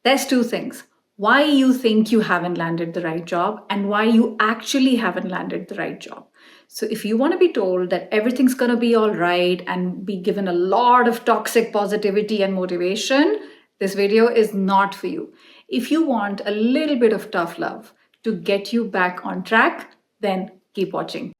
There's two things. Why you think you haven't landed the right job and why you actually haven't landed the right job. So if you want to be told that everything's going to be all right and be given a lot of toxic positivity and motivation, this video is not for you. If you want a little bit of tough love to get you back on track, then keep watching.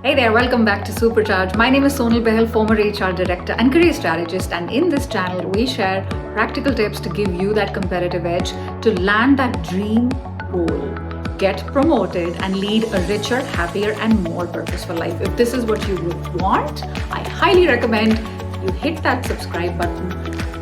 Hey there, welcome back to Supercharge. My name is Sonal Bahl, former HR director and career strategist, and in this channel we share practical tips to give you that competitive edge to land that dream role, get promoted and lead a richer, happier and more purposeful life. If this is what you would want, I highly recommend you hit that subscribe button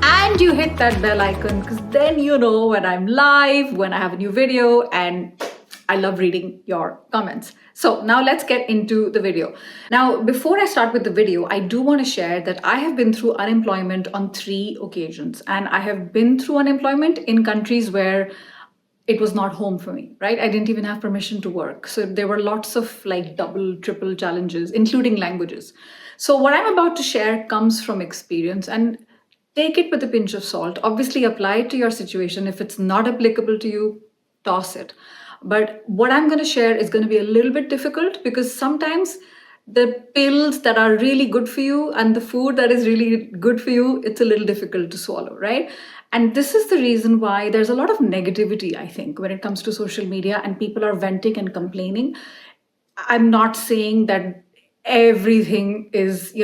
and you hit that bell icon, because then you know when I'm live, when I have a new video, and I love reading your comments. So now let's get into the video. Now, before I start with the video, I do want to share that I have been through unemployment on 3 occasions, and I have been through unemployment in countries where it was not home for me, right? I didn't even have permission to work. So there were lots of like double, triple challenges, including languages. So what I'm about to share comes from experience, and take it with a pinch of salt. Obviously, apply it to your situation. If it's not applicable to you, toss it. But what I'm going to share is going to be a little bit difficult, because sometimes the pills that are really good for you and the food that is really good for you, it's a little difficult to swallow, right? And this is the reason why there's a lot of negativity, I think, when it comes to social media and people are venting and complaining. I'm not saying that everything is,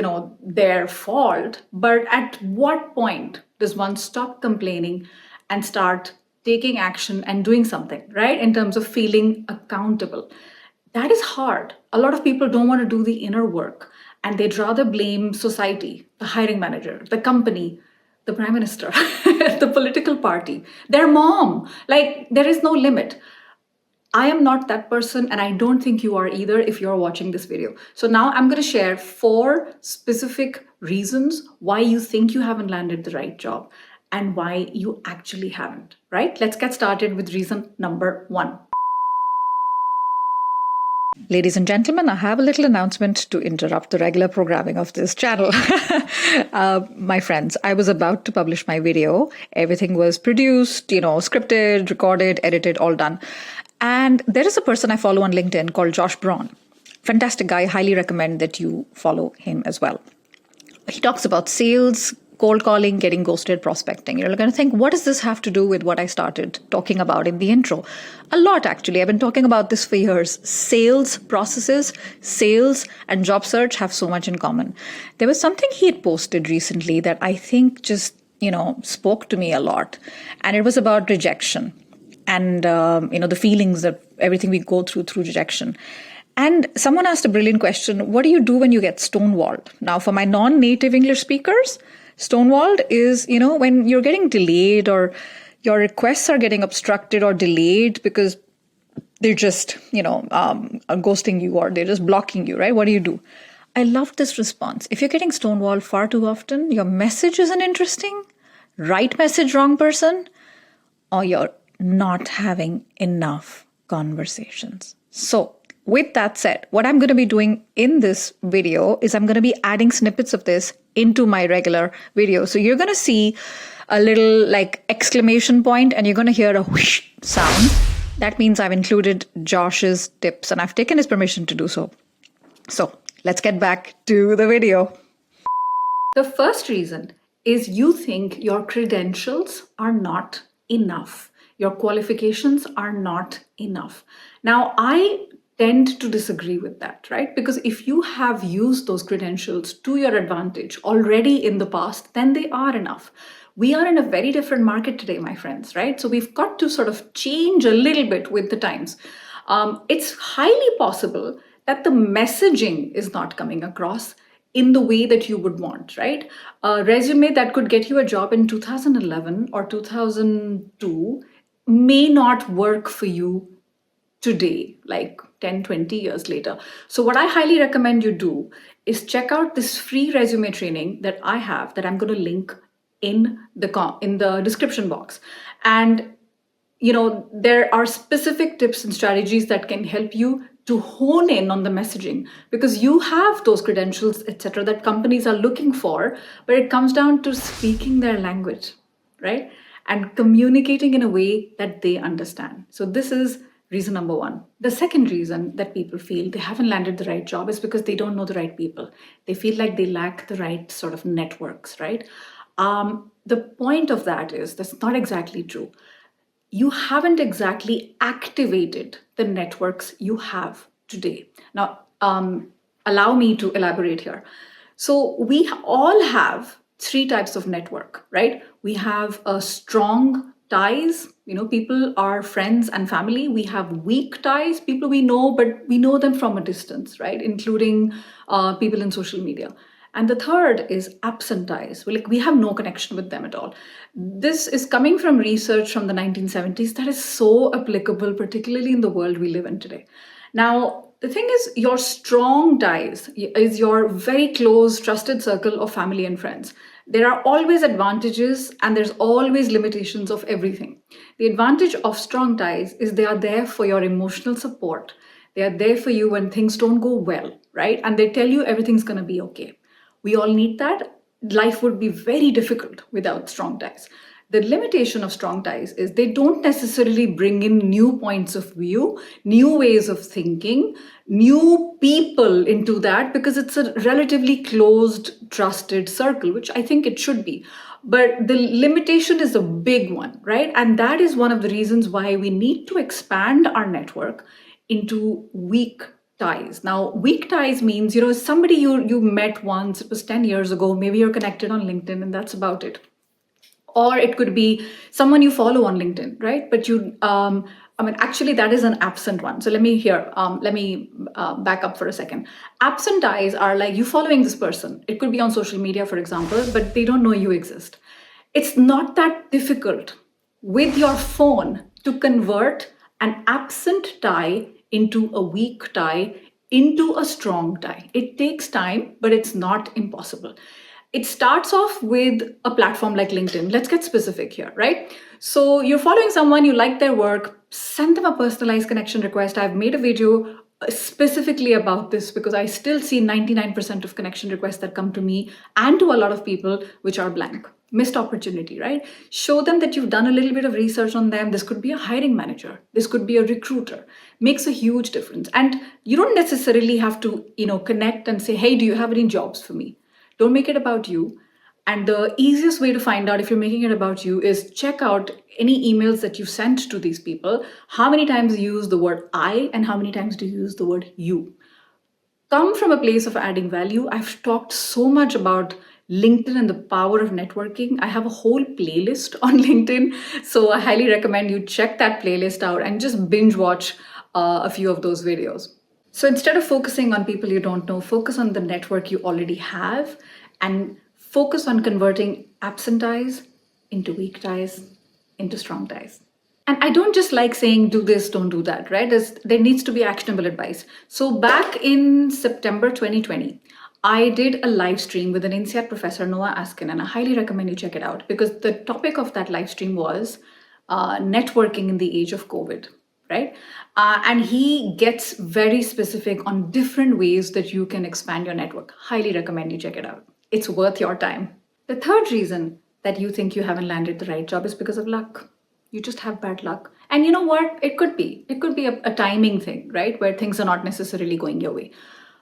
their fault, but at what point does one stop complaining and start taking action and doing something, right? In terms of feeling accountable. That is hard. A lot of people don't want to do the inner work, and they'd rather blame society, the hiring manager, the company, the prime minister, the political party, their mom. Like, there is no limit. I am not that person, and I don't think you are either if you're watching this video. So now I'm going to share 4 specific reasons why you think you haven't landed the right job and why you actually haven't, right? Let's get started with reason number 1. Ladies and gentlemen, I have a little announcement to interrupt the regular programming of this channel. My friends, I was about to publish my video. Everything was produced, scripted, recorded, edited, all done. And there is a person I follow on LinkedIn called Josh Braun. Fantastic guy. Highly recommend that you follow him as well. He talks about sales, cold calling, getting ghosted, prospecting. You're going to think, what does this have to do with what I started talking about in the intro? A lot, actually. I've been talking about this for years. Sales processes, sales and job search have so much in common. There was something he had posted recently that I think just, spoke to me a lot. And it was about rejection and, the feelings that everything we go through rejection. And someone asked a brilliant question. What do you do when you get stonewalled? Now, for my non-native English speakers, stonewalled is, when you're getting delayed or your requests are getting obstructed or delayed because they're just, ghosting you or they're just blocking you, right? What do you do? I love this response. If you're getting stonewalled far too often, your message isn't interesting, right message, wrong person, or you're not having enough conversations. So with that said, what I'm going to be doing in this video is I'm going to be adding snippets of this into my regular video. So you're going to see a little exclamation point and you're going to hear a whoosh sound. That means I've included Josh's tips and I've taken his permission to do so. So let's get back to the video. The first reason is you think your credentials are not enough. Your qualifications are not enough. Now, I tend to disagree with that, right? Because if you have used those credentials to your advantage already in the past, then they are enough. We are in a very different market today, my friends, right? So we've got to sort of change a little bit with the times. It's highly possible that the messaging is not coming across in the way that you would want, right? A resume that could get you a job in 2011 or 2002 may not work for you today, like 10, 20 years later. So what I highly recommend you do is check out this free resume training that I have that I'm going to link in the description box. And, there are specific tips and strategies that can help you to hone in on the messaging, because you have those credentials, etc., that companies are looking for, but it comes down to speaking their language, right? And communicating in a way that they understand. So this is reason number one. The second reason that people feel they haven't landed the right job is because they don't know the right people. They feel like they lack the right sort of networks, right? The point of that is that's not exactly true. You haven't exactly activated the networks you have today. Now, allow me to elaborate here. So we all have three types of network, right? We have a strong ties, people are friends and family. We have weak ties, people we know, but we know them from a distance, right? Including people in social media. And the third is absent ties. We have no connection with them at all. This is coming from research from the 1970s that is so applicable, particularly in the world we live in today. Now, the thing is, your strong ties is your very close, trusted circle of family and friends. There are always advantages and there's always limitations of everything. The advantage of strong ties is they are there for your emotional support. They are there for you when things don't go well, right? And they tell you everything's going to be okay. We all need that. Life would be very difficult without strong ties. The limitation of strong ties is they don't necessarily bring in new points of view, new ways of thinking, new people into that, because it's a relatively closed, trusted circle, which I think it should be. But the limitation is a big one, right? And that is one of the reasons why we need to expand our network into weak ties. Now, weak ties means, somebody you met once, it was 10 years ago, maybe you're connected on LinkedIn and that's about it. Or it could be someone you follow on LinkedIn, right? But actually that is an absent one. So let me back up for a second. Absent ties are like you following this person. It could be on social media, for example, but they don't know you exist. It's not that difficult with your phone to convert an absent tie into a weak tie, into a strong tie. It takes time, but it's not impossible. It starts off with a platform like LinkedIn. Let's get specific here, right? So you're following someone, you like their work, send them a personalized connection request. I've made a video specifically about this because I still see 99% of connection requests that come to me and to a lot of people which are blank. Missed opportunity, right? Show them that you've done a little bit of research on them. This could be a hiring manager. This could be a recruiter. Makes a huge difference. And you don't necessarily have to, connect and say, hey, do you have any jobs for me? Don't make it about you. And the easiest way to find out if you're making it about you is check out any emails that you sent to these people. How many times you use the word I and how many times do you use the word you? Come from a place of adding value. I've talked so much about LinkedIn and the power of networking. I have a whole playlist on LinkedIn. So I highly recommend you check that playlist out and just binge watch a few of those videos. So instead of focusing on people you don't know, focus on the network you already have and focus on converting absent ties into weak ties, into strong ties. And I don't just like saying do this, don't do that, right? There needs to be actionable advice. So back in September 2020, I did a live stream with an INSEAD professor, Noah Askin, and I highly recommend you check it out because the topic of that live stream was networking in the age of COVID, right? And he gets very specific on different ways that you can expand your network. Highly recommend you check it out. It's worth your time. The third reason that you think you haven't landed the right job is because of luck. You just have bad luck. And you know what? It could be a timing thing, right? Where things are not necessarily going your way.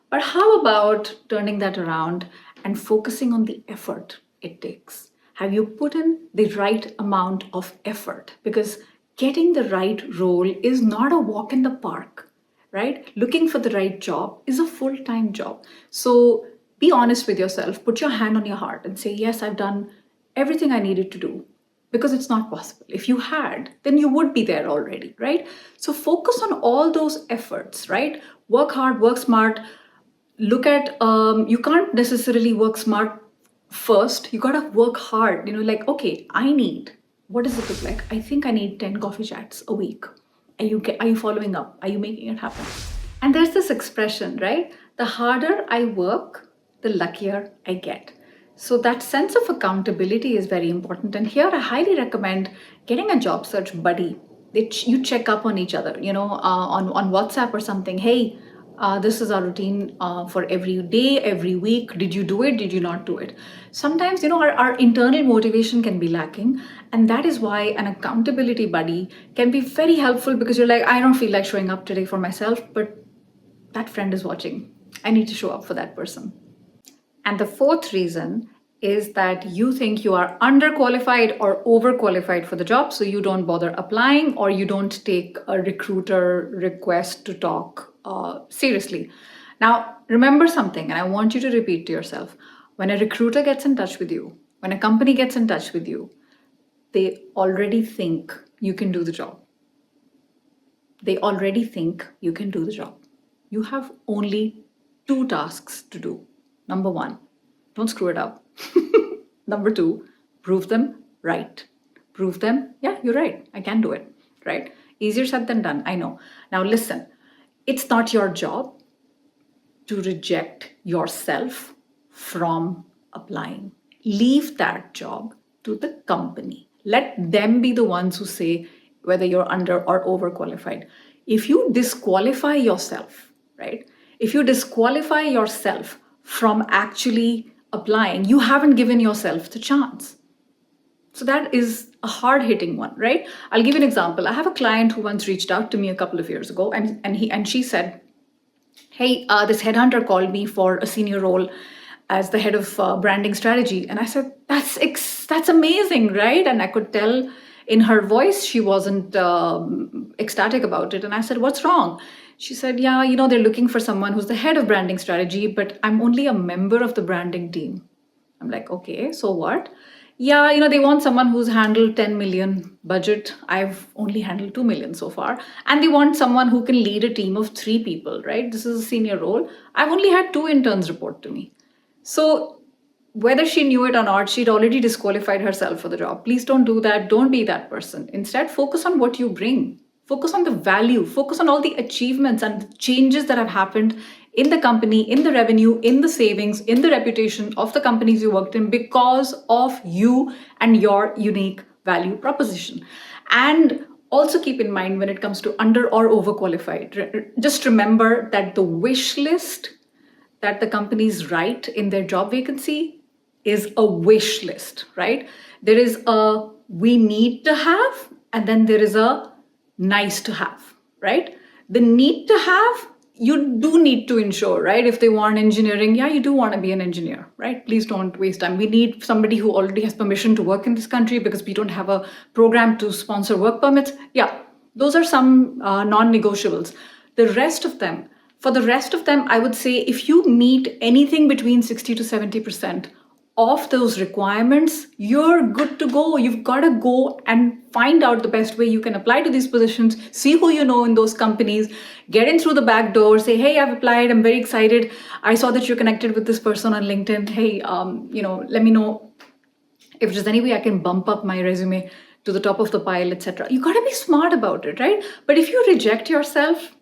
But how about turning that around and focusing on the effort it takes? Have you put in the right amount of effort? Because getting the right role is not a walk in the park, right? Looking for the right job is a full-time job. So be honest with yourself, put your hand on your heart and say, yes, I've done everything I needed to do. Because it's not possible. If you had, then you would be there already, right? So focus on all those efforts, right? Work hard, work smart. Look at, you can't necessarily work smart first. You gotta work hard. Okay, what does it look like? I think I need 10 coffee chats a week. Are you following up? Are you making it happen? And there's this expression, right? The harder I work, the luckier I get. So that sense of accountability is very important. And here I highly recommend getting a job search buddy. you check up on each other, on WhatsApp or something. Hey, this is our routine for every day, every week. Did you do it? Did you not do it? Sometimes, our internal motivation can be lacking. And that is why an accountability buddy can be very helpful, because you're like, I don't feel like showing up today for myself, but that friend is watching. I need to show up for that person. And the fourth reason is that you think you are underqualified or overqualified for the job, so you don't bother applying, or you don't take a recruiter request to talk seriously. Now, remember something, and I want you to repeat to yourself. When a recruiter gets in touch with you, when a company gets in touch with you, they already think you can do the job. They already think you can do the job. You have only 2 tasks to do. Number 1, don't screw it up. Number 2, prove them right. Prove them, yeah, you're right, I can do it, right? Easier said than done, I know. Now listen, it's not your job to reject yourself from applying. Leave that job to the company. Let them be the ones who say whether you're under or overqualified. If you disqualify yourself, right? If you disqualify yourself from actually applying, you haven't given yourself the chance. So that is a hard-hitting one, right? I'll give you an example. I have a client who once reached out to me a couple of years ago, and she said, hey, this headhunter called me for a senior role as the head of branding strategy. And I said, that's amazing, right? And I could tell in her voice she wasn't ecstatic about it. And I said, what's wrong? She said, yeah, they're looking for someone who's the head of branding strategy, but I'm only a member of the branding team. I'm like, okay, so what? Yeah, they want someone who's handled 10 million budget. I've only handled 2 million so far. And they want someone who can lead a team of 3 people, right? This is a senior role. I've only had 2 interns report to me. So whether she knew it or not, she'd already disqualified herself for the job. Please don't do that. Don't be that person. Instead, focus on what you bring. Focus on the value. Focus on all the achievements and the changes that have happened in the company, in the revenue, in the savings, in the reputation of the companies you worked in because of you and your unique value proposition. And also keep in mind, when it comes to under or overqualified, just remember that the wish list that the companies write in their job vacancy is a wish list, right? There is a we need to have, and then there is a nice to have, right? The need to have, you do need to ensure, right? If they want engineering, yeah, you do want to be an engineer, right? Please don't waste time. We need somebody who already has permission to work in this country because we don't have a program to sponsor work permits. Yeah, those are some non-negotiables. For the rest of them, I would say if you meet anything between 60 to 70% of those requirements, you're good to go. You've got to go and find out the best way you can apply to these positions, see who you know in those companies, get in through the back door, say, hey, I've applied, I'm very excited. I saw that you're connected with this person on LinkedIn. Hey, let me know if there's any way I can bump up my resume to the top of the pile, etc. You got to be smart about it, right? But if you reject yourself,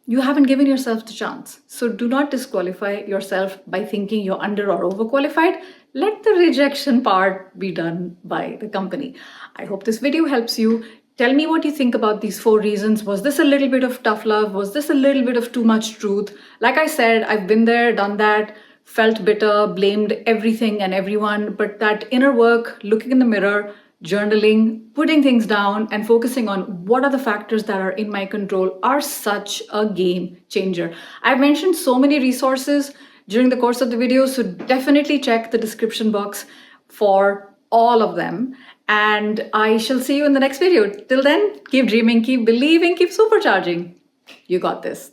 you haven't given yourself the chance. So do not disqualify yourself by thinking you're under or overqualified. Let the rejection part be done by the company. I hope this video helps you. Tell me what you think about these 4 reasons. Was this a little bit of tough love? Was this a little bit of too much truth? Like I said, I've been there, done that, felt bitter, blamed everything and everyone. But that inner work, looking in the mirror, journaling, putting things down, and focusing on what are the factors that are in my control are such a game changer. I've mentioned so many resources during the course of the video, so definitely check the description box for all of them. And I shall see you in the next video. Till then, keep dreaming, keep believing, keep supercharging. You got this.